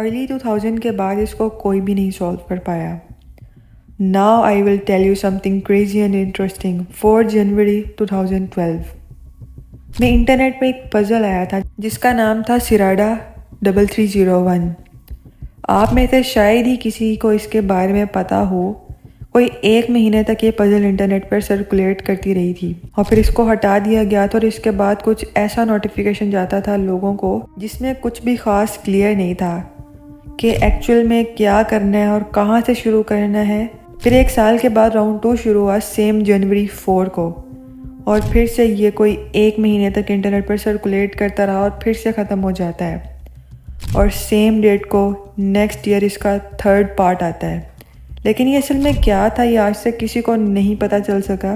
Early 2000 के बाद इसको कोई भी नहीं सॉल्व कर पाया। Now I will tell you something crazy and interesting. 4 जनवरी 2012 में इंटरनेट पे एक पजल आया था जिसका नाम था सिराडा 3301। आप में से शायद ही किसी को इसके बारे में पता हो। कोई 1 महीने तक ये पजल इंटरनेट पर सर्कुलेट करती रही थी और फिर इसको हटा दिया गया था और इसके बाद कुछ ऐसा नोटिफिकेशन जाता था लोगों को जिसमें कुछ भी ख़ास क्लियर नहीं था कि एक्चुअल में क्या करना है और कहाँ से शुरू करना है। फिर 1 साल के बाद राउंड 2 शुरू हुआ सेम जनवरी 4 को और फिर से ये कोई 1 महीने तक इंटरनेट पर सर्कुलेट करता रहा और फिर से ख़त्म हो जाता है और सेम डेट को नेक्स्ट ईयर इसका 3rd पार्ट आता है। लेकिन ये असल में क्या था ये आज तक किसी को नहीं पता चल सका।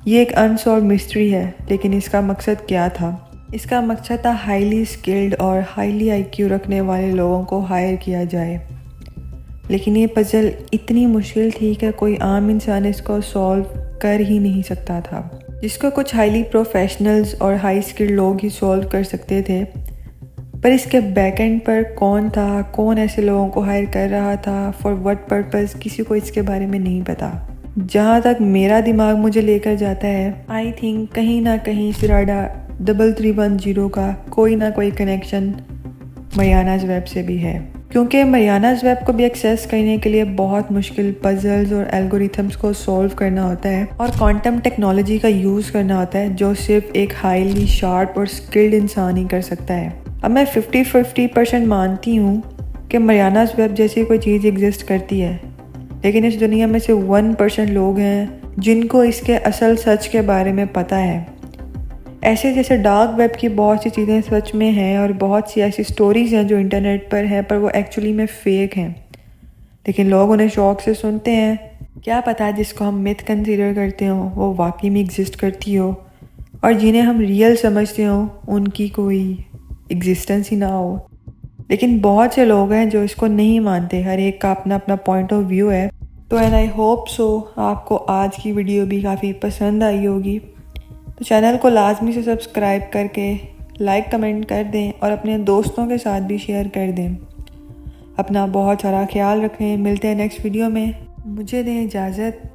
ये एक अनसॉल्व मिस्ट्री है। लेकिन इसका मकसद क्या था? इसका मकसद था हाईली स्किल्ड और हाईली आईक्यू रखने वाले लोगों को हायर किया जाए। लेकिन ये पजल इतनी मुश्किल थी कि कोई आम इंसान इसको सॉल्व कर ही नहीं सकता था, जिसको कुछ हाईली प्रोफेशनल्स और हाई स्किल्ड लोग ही सॉल्व कर सकते थे। पर इसके बैकएंड पर कौन था, कौन ऐसे लोगों को हायर कर रहा था, फॉर व्हाट पर्पस, किसी को इसके बारे में नहीं पता। जहाँ तक मेरा दिमाग मुझे लेकर जाता है, आई थिंक कहीं ना कहीं सिराडा 3310 का कोई ना कोई कनेक्शन मरियानाज़ वेब से भी है, क्योंकि मरियानाज़ वेब को भी एक्सेस करने के लिए बहुत मुश्किल पजल्स और एल्गोरिथम्स को सॉल्व करना होता है और क्वांटम टेक्नोलॉजी का यूज़ करना होता है जो सिर्फ एक हाईली शार्प और स्किल्ड इंसान ही कर सकता है। अब मैं 50-50% मानती हूँ कि मरियानाज़ वेब जैसी कोई चीज़ एग्जिस्ट करती है, लेकिन इस दुनिया में से 1% लोग हैं जिनको इसके असल सच के बारे में पता है। ऐसे जैसे डार्क वेब की बहुत सी चीज़ें सच में हैं और बहुत सी ऐसी स्टोरीज़ हैं जो इंटरनेट पर हैं पर वो एक्चुअली में फ़ेक हैं, लेकिन लोग उन्हें शौक़ से सुनते हैं। क्या पता जिसको हम मिथ कंसीडर करते हो वो वाकई में एग्जिस्ट करती हो और जिन्हें हम रियल समझते हो उनकी कोई एग्जिस्टेंस ही ना हो। लेकिन बहुत से लोग हैं जो इसको नहीं मानते। हर एक का अपना अपना पॉइंट ऑफ व्यू है। तो एंड आई होप सो आपको आज की वीडियो भी काफ़ी पसंद आई होगी। तो चैनल को लाजमी से सब्सक्राइब करके लाइक कमेंट कर दें और अपने दोस्तों के साथ भी शेयर कर दें। अपना बहुत सारा ख्याल रखें। मिलते हैं नेक्स्ट वीडियो में। मुझे दें इजाज़त।